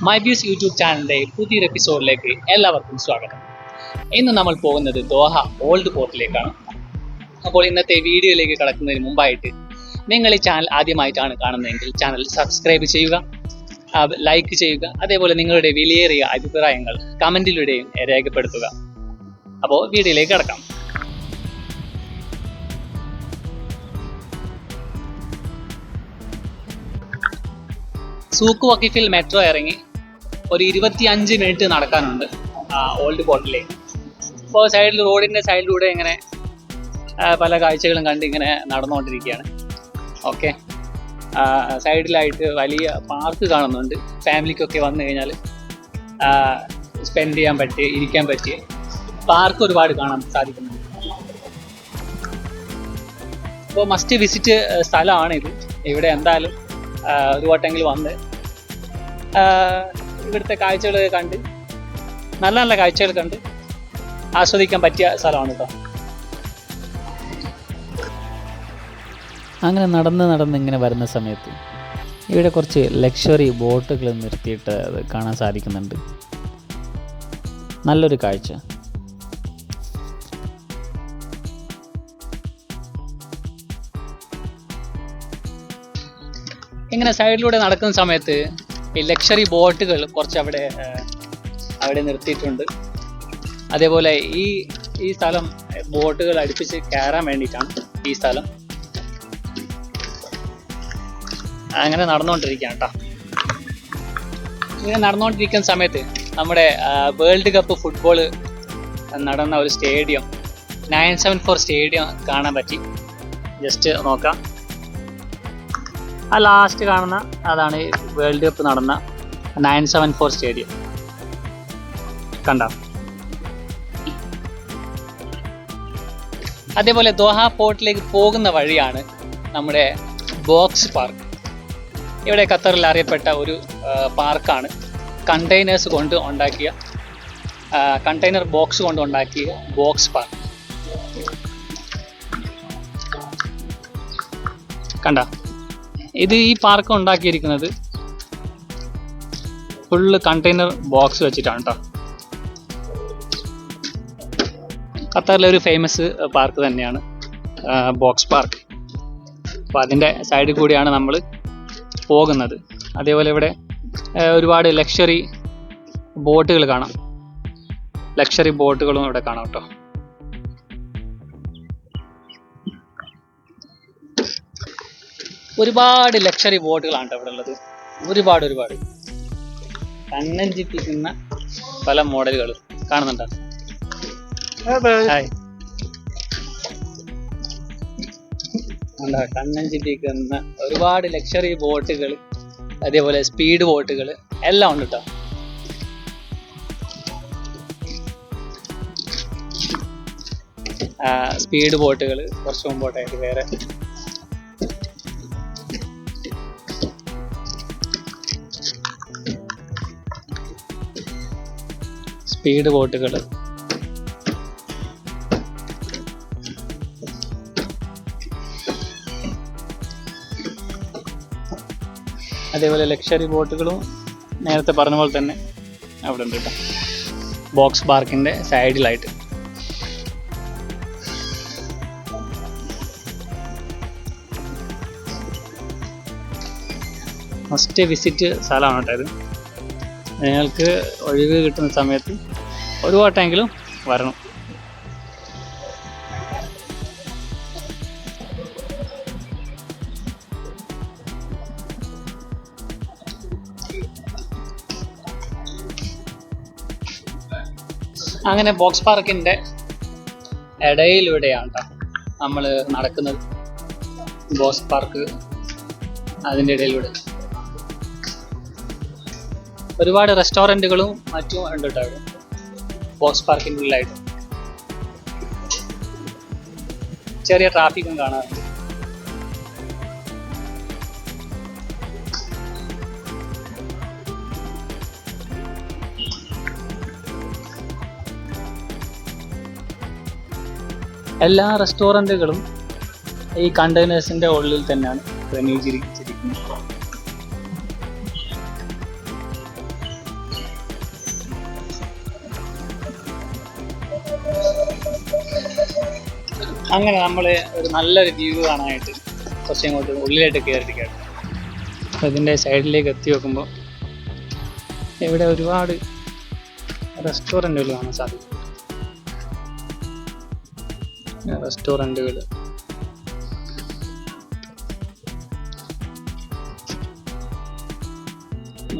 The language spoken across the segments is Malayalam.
മൈ വ്യൂസ് യൂട്യൂബ് ചാനലിൻ്റെ പുതിയൊരു എപ്പിസോഡിലേക്ക് എല്ലാവർക്കും സ്വാഗതം. ഇന്ന് നമ്മൾ പോകുന്നത് ദോഹ ഓൾഡ് പോർട്ടിലേക്കാണ്. അപ്പോൾ ഇന്നത്തെ വീഡിയോയിലേക്ക് കടക്കുന്നതിന് മുമ്പായിട്ട് നിങ്ങൾ ഈ ചാനൽ ആദ്യമായിട്ടാണ് കാണുന്നതെങ്കിൽ ചാനൽ സബ്സ്ക്രൈബ് ചെയ്യുക, ലൈക്ക് ചെയ്യുക, അതേപോലെ നിങ്ങളുടെ വിലയേറിയ അഭിപ്രായങ്ങൾ കമൻറ്റിലൂടെയും രേഖപ്പെടുത്തുക. അപ്പോൾ വീഡിയോയിലേക്ക് കടക്കാം. സൂക്ക് വക്കീഫിൽ മെട്രോ ഇറങ്ങി ഒരു 25 മിനിറ്റ് നടക്കാനുണ്ട് ഓൾഡ് പോർട്ടിലേക്ക്. അപ്പോൾ റോഡിൻ്റെ സൈഡിലൂടെ ഇങ്ങനെ പല കാഴ്ചകളും കണ്ട് ഇങ്ങനെ നടന്നുകൊണ്ടിരിക്കുകയാണ്. ഓക്കെ, സൈഡിലായിട്ട് വലിയ പാർക്ക് കാണുന്നുണ്ട്. ഫാമിലിക്കൊക്കെ വന്നു കഴിഞ്ഞാൽ സ്പെൻഡ് ചെയ്യാൻ പറ്റിയ, ഇരിക്കാൻ പറ്റിയ പാർക്ക് ഒരുപാട് കാണാൻ സാധിക്കുന്നുണ്ട്. അപ്പോൾ മസ്റ്റ് വിസിറ്റ് സ്ഥലമാണിത്. ഇവിടെ എന്തായാലും ഒരു വട്ടെങ്കിലും വന്ന് ഇവിടുത്തെ കാഴ്ചകളൊക്കെ കണ്ട് നല്ല നല്ല കാഴ്ചകൾ കണ്ട് ആസ്വദിക്കാൻ പറ്റിയ സ്ഥലമാണ് കേട്ടോ. അങ്ങനെ നടന്ന് ഇങ്ങനെ വരുന്ന സമയത്ത് ഇവിടെ കുറച്ച് ലക്ഷറി ബോട്ടുകൾ നിർത്തിയിട്ട് അത് കാണാൻ സാധിക്കുന്നുണ്ട്. നല്ലൊരു കാഴ്ച. ഇങ്ങനെ സൈഡിലൂടെ നടക്കുന്ന സമയത്ത് ഈ ലക്ഷറി ബോട്ടുകൾ കുറച്ച് അവിടെ നിർത്തിയിട്ടുണ്ട്. അതേപോലെ ഈ സ്ഥലം ബോട്ടുകൾ അടുപ്പിച്ച് കയറാൻ വേണ്ടിയിട്ടാണ് ഈ സ്ഥലം. അങ്ങനെ നടന്നുകൊണ്ടിരിക്കുകയാണ് കേട്ടോ. ഇങ്ങനെ നടന്നുകൊണ്ടിരിക്കുന്ന സമയത്ത് നമ്മുടെ വേൾഡ് കപ്പ് ഫുട്ബോൾ നടന്ന ഒരു സ്റ്റേഡിയം 974 സ്റ്റേഡിയം കാണാൻ പറ്റി. ജസ്റ്റ് നോക്കാം. ആ ലാസ്റ്റ് കാണുന്ന അതാണ് വേൾഡ് കപ്പ് നടന്ന 974 സ്റ്റേഡിയം. കണ്ട. അതേപോലെ ദോഹ പോർട്ടിലേക്ക് പോകുന്ന വഴിയാണ് നമ്മുടെ ബോക്സ് പാർക്ക്. ഇവിടെ ഖത്തറിൽ അറിയപ്പെട്ട ഒരു പാർക്കാണ്. കണ്ടെയ്നേഴ്സ് കൊണ്ട് ഉണ്ടാക്കിയ കണ്ടെയ്നർ ബോക്സ് കൊണ്ട് ഉണ്ടാക്കിയ ബോക്സ് പാർക്ക്. കണ്ട. ഈ പാർക്ക് ഉണ്ടാക്കിയിരിക്കുന്നത് ഫുള്ള് കണ്ടെയ്നർ ബോക്സ് വെച്ചിട്ടാണ് കേട്ടോ. ഖത്തറിലെ ഒരു ഫേമസ് പാർക്ക് തന്നെയാണ് ബോക്സ് പാർക്ക്. അപ്പോൾ അതിൻ്റെ സൈഡിൽ കൂടിയാണ് നമ്മൾ പോകുന്നത്. അതേപോലെ ഇവിടെ ഒരുപാട് ലക്ഷറി ബോട്ടുകൾ കാണാം. ലക്ഷറി ബോട്ടുകളും ഇവിടെ കാണാം കേട്ടോ. ഒരുപാട് ലക്ഷറി ബോട്ടുകളാണ് ഇവിടെ ഉള്ളത്. ഒരുപാട് കണ്ണഞ്ചിപ്പിക്കുന്ന പല മോഡലുകളും കാണുന്നുണ്ടോ? കണ്ണഞ്ചിപ്പിക്കുന്ന ഒരുപാട് ലക്ഷറി ബോട്ടുകൾ, അതേപോലെ സ്പീഡ് ബോട്ടുകൾ എല്ലാം ഉണ്ട് കേട്ടോ. സ്പീഡ് ബോട്ടുകൾ കുറച്ച് മുമ്പോട്ടായിട്ട് വേറെ സ്പീഡ് ബോട്ടുകൾ. അതേപോലെ ലക്ഷറി ബോട്ടുകളും നേരത്തെ പറഞ്ഞ പോലെ തന്നെ അവിടെ ഉണ്ട് കേട്ടോ, ബോക്സ് പാർക്കിൻ്റെ സൈഡിലായിട്ട്. മസ്റ്റ് വിസിറ്റ് സ്ഥലമാണ് കേട്ടോ ഇത്. നിങ്ങൾക്ക് ഒഴിവ് കിട്ടുന്ന സമയത്ത് ഒരു വട്ടമെങ്കിലും വരണം. അങ്ങനെ ബോക്സ് പാർക്കിൻ്റെ ഇടയിലൂടെയാണ് കേട്ടോ നമ്മൾ നടക്കുന്നത്. ബോക്സ് പാർക്ക് അതിൻ്റെ ഇടയിലൂടെ ഒരുപാട് റെസ്റ്റോറൻറ്റുകളും മറ്റും ഉണ്ട് കേട്ടോ അവിടെ ബോക്സ് പാർക്കിൻ്റെ ഉള്ളിലായിട്ട്. ചെറിയ ട്രാഫിക്കും കാണാറുണ്ട്. എല്ലാ റെസ്റ്റോറൻറ്റുകളും ഈ കണ്ടെയ്നേഴ്സിൻ്റെ ഉള്ളിൽ തന്നെയാണ് ക്രമീകരിച്ചിരിക്കുന്നത്. അങ്ങനെ നമ്മൾ ഒരു നല്ലൊരു വ്യൂ കാണാനായിട്ട് കുറച്ച് ഇങ്ങോട്ട് ഉള്ളിലായിട്ട് കയറിയിരിക്കുകയാണ്. അപ്പോൾ ഇതിൻ്റെ സൈഡിലേക്ക് എത്തി നോക്കുമ്പോൾ ഇവിടെ ഒരുപാട് റെസ്റ്റോറൻറ്റുകൾ കാണാൻ സാധിക്കും. റെസ്റ്റോറൻറ്റുകൾ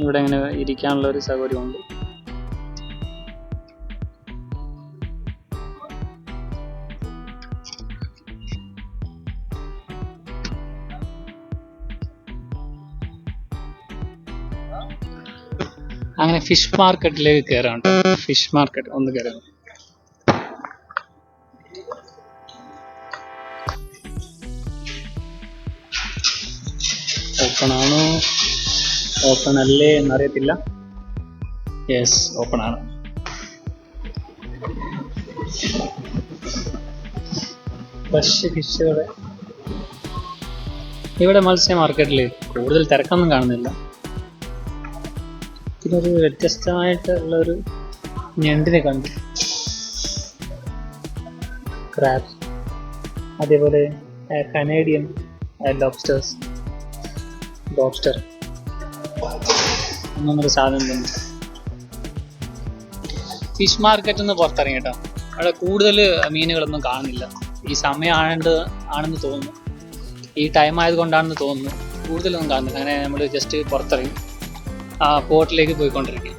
ഇവിടെ ഇങ്ങനെ ഇരിക്കാനുള്ള ഒരു സൗകര്യമുണ്ട്. അങ്ങനെ ഫിഷ് മാർക്കറ്റിലേക്ക് കയറാം. ഫിഷ് മാർക്കറ്റ് ഒന്ന് കയറാം. ഓപ്പൺ ആണോ ഓപ്പൺ അല്ലേ എന്നറിയത്തില്ല. യെസ്, ഓപ്പൺ ആണ്. ഫ്രഷ് ഫിഷുകൾ ഇവിടെ മത്സ്യ മാർക്കറ്റിൽ കൂടുതൽ തിരക്കൊന്നും കാണുന്നില്ല. ഇതൊരു വ്യത്യസ്തമായിട്ടുള്ളൊരു ഞണ്ടിനെ കണ്ടു, ക്രാബ്, അതേപോലെ കനേഡിയൻ ലോബ്സ്റ്റർ എന്നൊരു സാധനം തന്നെ. ഫിഷ് മാർക്കറ്റിൽ നിന്ന് പുറത്തിറങ്ങി കേട്ടോ. അവിടെ കൂടുതൽ മീനുകളൊന്നും കാണുന്നില്ല. ഈ സമയം ആണെന്ന് തോന്നുന്നു, ഈ ടൈം ആയതുകൊണ്ടാണെന്ന് തോന്നുന്നു. കൂടുതലൊന്നും കാണുന്നില്ല. അങ്ങനെ നമ്മൾ ജസ്റ്റ് പുറത്തിറങ്ങി ആ പോർട്ടിലേക്ക് പോയിക്കൊണ്ടിരിക്കുക.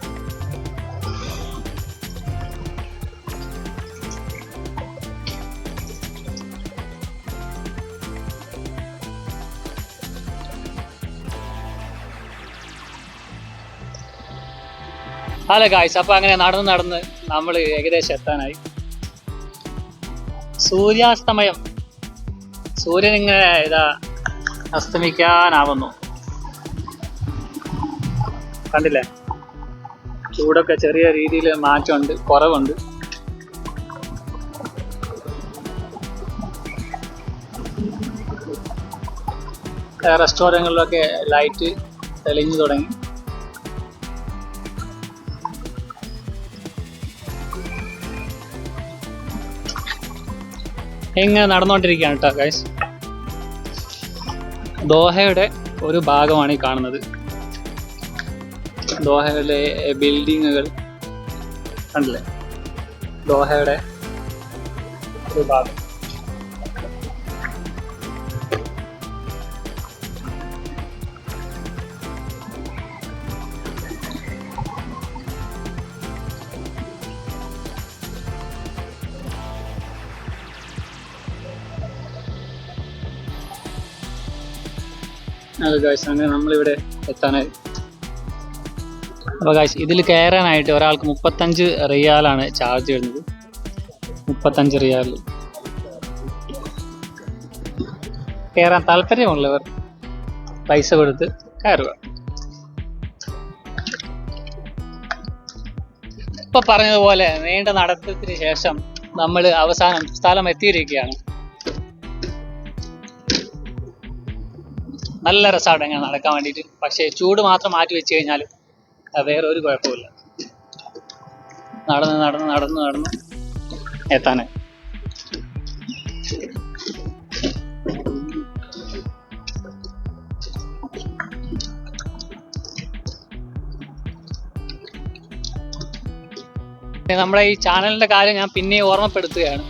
ഹലോ ഗായ്സ്, അപ്പോൾ അങ്ങനെ നടന്ന് നമ്മൾ ഏകദേശം എത്താനായി. സൂര്യാസ്തമയം, സൂര്യൻ ഇങ്ങനെ അസ്തമിക്കാനാവുന്നു. കണ്ടില്ലേ, ചൂടൊക്കെ ചെറിയ രീതിയിൽ മാറ്റമുണ്ട്, കുറവുണ്ട്. റെസ്റ്റോറൻറ്റുകളിലൊക്കെ ലൈറ്റ് തെളിഞ്ഞു തുടങ്ങി. ഇങ്ങനെ നടന്നുകൊണ്ടിരിക്കുകയാണ് കേട്ടോ ഗൈസ്. ദോഹയുടെ ഒരു ഭാഗമാണ് ഈ കാണുന്നത്. ദോഹയിലെ ബിൽഡിങ്ങുകൾ കണ്ടില്ലേ, ദോഹയുടെ ഒരു ഭാഗം. അത് ഗൈസ്, അങ്ങനെ നമ്മളിവിടെ എത്താനായി. അപ്പോൾ ഗൈസ്, ഇതിൽ കയറാനായിട്ട് ഒരാൾക്ക് 35 റിയാലാണ് ചാർജ് വരുന്നത്. 35 റിയാൽ. കയറാൻ താല്പര്യമുള്ളവർ പൈസ കൊടുത്ത് കയറുക. ഇപ്പോൾ പറഞ്ഞതുപോലെ നീണ്ട നടത്തത്തിന് ശേഷം നമ്മൾ അവസാനം സ്ഥലം എത്തിയിരിക്കുകയാണ്. നല്ല രസമാണ് ഇങ്ങനെ നടക്കാൻ വേണ്ടിയിട്ട്. പക്ഷേ ചൂട് മാത്രം മാറ്റി വെച്ച് കഴിഞ്ഞാൽ വേറെ ഒരു കുഴപ്പമില്ല. നടന്ന് എത്താനായി. നമ്മുടെ ഈ ചാനലിൻ്റെ കാര്യം ഞാൻ പിന്നെ ഓർമ്മപ്പെടുത്തുകയാണ്.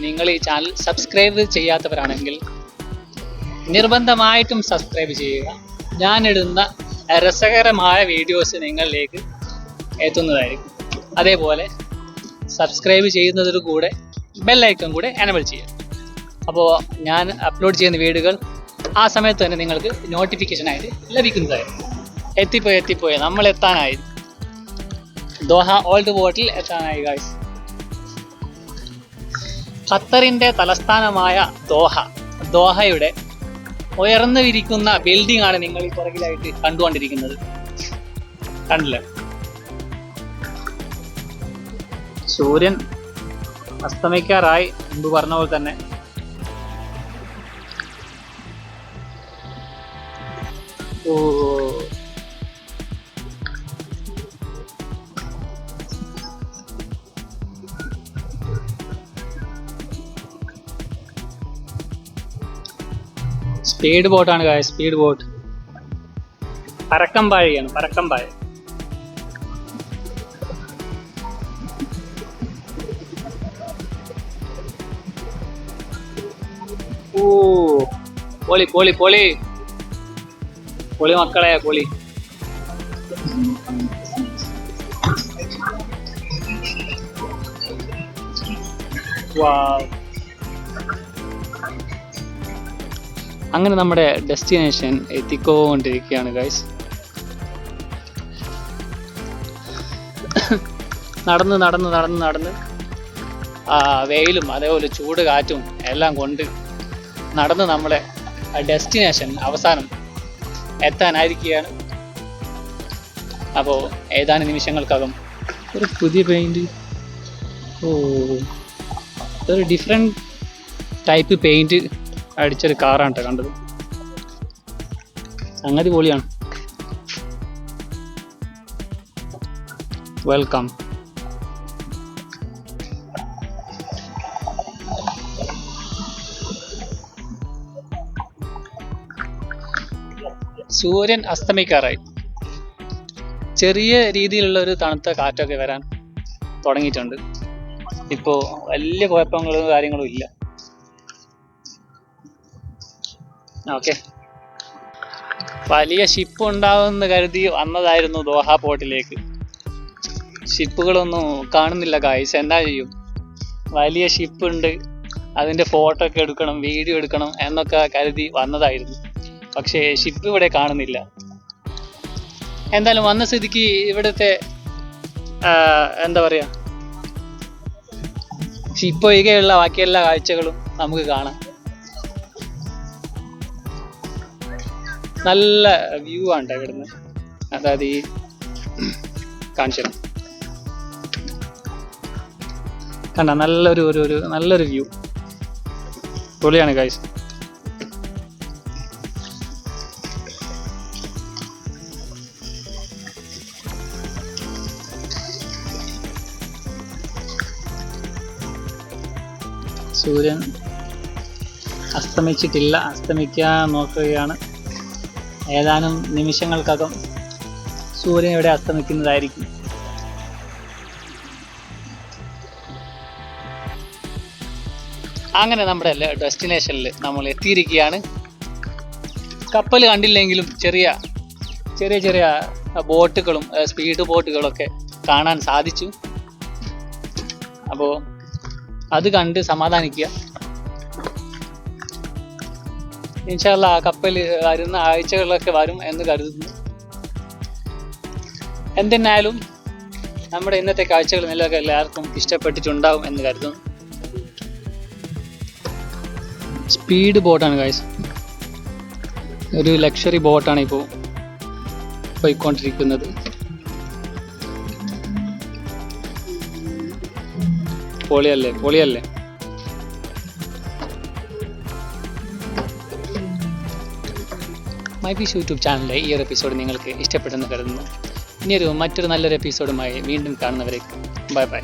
നിങ്ങൾ ഈ ചാനൽ സബ്സ്ക്രൈബ് ചെയ്യാത്തവരാണെങ്കിൽ നിർബന്ധമായിട്ടും സബ്സ്ക്രൈബ് ചെയ്യുക. ഞാനിടുന്ന രസകരമായ വീഡിയോസ് നിങ്ങളിലേക്ക് എത്തുന്നതായിരിക്കും. അതേപോലെ സബ്സ്ക്രൈബ് ചെയ്യുന്നതിന് കൂടെ ബെല്ലൈക്കൺ കൂടെ എനേബിൾ ചെയ്യുക. അപ്പോൾ ഞാൻ അപ്ലോഡ് ചെയ്യുന്ന വീഡിയോകൾ ആ സമയത്ത് തന്നെ നിങ്ങൾക്ക് നോട്ടിഫിക്കേഷനായിട്ട് ലഭിക്കുന്നതായിരിക്കും. എത്തിപ്പോയി നമ്മൾ എത്താനായി. ദോഹ ഓൾഡ് പോർട്ടിൽ എത്താനായി ഗായ്സ്. ഖത്തറിൻ്റെ തലസ്ഥാനമായ ദോഹയുടെ ഉയർന്നു വിരിക്കുന്ന ബിൽഡിംഗ് ആണ് നിങ്ങൾ ഈ പുറകിലായിട്ട് കണ്ടുകൊണ്ടിരിക്കുന്നത്. കണ്ടില്ലേ, സൂര്യൻ അസ്തമിക്കാറായി. മുമ്പ് പറഞ്ഞ പോലെ തന്നെ സ്പീഡ് ബോട്ടാണ് ഗായ്സ്, സ്പീഡ് ബോട്ട്. പറക്കമ്പാഴിയാണ്, പറക്കമ്പാഴി. ഓ പൊളി പൊളി പൊളി പൊളി മക്കളെ, പൊളി. അങ്ങനെ നമ്മുടെ ഡെസ്റ്റിനേഷൻ എത്തിക്കൊണ്ടിരിക്കുകയാണ് ഗൈസ്. നടന്ന് നടന്ന് നടന്ന് നടന്ന് വെയിലും അതേപോലെ ചൂട് കാറ്റും എല്ലാം കൊണ്ട് നടന്ന് നമ്മളെ ഡെസ്റ്റിനേഷൻ അവസാനം എത്താനായിരിക്കുകയാണ്. അപ്പോൾ ഏതാനും നിമിഷങ്ങൾക്കകം ഒരു പുതിയ പെയിൻറ്, ഒരു ഡിഫറെൻറ്റ് ടൈപ്പ് പെയിൻറ് അടിച്ചൊരു കാറാണ് കേട്ടോ കണ്ടത്. സംഗതി പൊളിയാണ്. വെൽക്കം. സൂര്യൻ അസ്തമിക്കാറായി. ചെറിയ രീതിയിലുള്ള ഒരു തണുത്ത കാറ്റൊക്കെ വരാൻ തുടങ്ങിയിട്ടുണ്ട്. ഇപ്പോൾ വലിയ കുഴപ്പങ്ങളും കാര്യങ്ങളും ഇല്ല. ഓക്കെ, വലിയ ഷിപ്പ് ഉണ്ടാവുമെന്ന് കരുതി വന്നതായിരുന്നു ദോഹ പോർട്ടിലേക്ക്. ഷിപ്പുകളൊന്നും കാണുന്നില്ല ഗായ്സ്. എന്താ ചെയ്യും, വലിയ ഷിപ്പ് ഉണ്ട്, അതിൻ്റെ ഫോട്ടോ ഒക്കെ എടുക്കണം, വീഡിയോ എടുക്കണം എന്നൊക്കെ കരുതി വന്നതായിരുന്നു. പക്ഷേ ഷിപ്പ് ഇവിടെ കാണുന്നില്ല. എന്തായാലും വന്ന സ്ഥിതിക്ക് ഇവിടുത്തെ എന്താ പറയുക, ഷിപ്പ് ഒഴികെയുള്ള ബാക്കി എല്ലാ കാഴ്ചകളും നമുക്ക് കാണാം. നല്ല വ്യൂ ആണ് ഇവിടുന്ന്. അതായത് ഈ കാണിച്ചു കണ്ട, നല്ലൊരു വ്യൂ, പൊളിയാണ് ഗൈസ്. സൂര്യൻ അസ്തമിച്ചിട്ടില്ല, അസ്തമിക്കാൻ നോക്കുകയാണ്. ഏതാനും നിമിഷങ്ങൾക്കകം സൂര്യൻ ഇവിടെ അസ്തമിക്കുന്നതായിരിക്കും. അങ്ങനെ നമ്മുടെ ഡെസ്റ്റിനേഷനിൽ നമ്മൾ എത്തിയിരിക്കുകയാണ്. കപ്പൽ കണ്ടില്ലെങ്കിലും ചെറിയ ചെറിയ ചെറിയ ബോട്ടുകളും സ്പീഡ് ബോട്ടുകളൊക്കെ കാണാൻ സാധിച്ചു. അപ്പോൾ അത് കണ്ട് സമാധാനിക്കുക. ഇൻഷാ അല്ലാഹ് ആ കപ്പൽ വരുന്ന ആഴ്ചകളിലൊക്കെ വരും എന്ന് കരുതുന്നു. എന്തെന്നാലും നമ്മുടെ ഇന്നത്തെ കാഴ്ചകൾ നിലയൊക്കെ എല്ലാവർക്കും ഇഷ്ടപ്പെട്ടിട്ടുണ്ടാവും എന്ന് കരുതുന്നു. സ്പീഡ് ബോട്ടാണ് ഗൈസ്, ഒരു ലക്ഷറി ബോട്ടാണ് ഇപ്പോൾ പോയിക്കൊണ്ടിരിക്കുന്നത്. പൊളിയല്ലേ, പൊളിയല്ലേ. മൈ പീസ് യൂട്യൂബ് ചാനലിലെ ഈ ഒരു എപ്പിസോഡ് നിങ്ങൾക്ക് ഇഷ്ടപ്പെട്ടെന്ന് കരുതുന്നു. മറ്റൊരു നല്ലൊരു എപ്പിസോഡുമായി വീണ്ടും കാണുന്നവരേക്കും ബൈ ബൈ.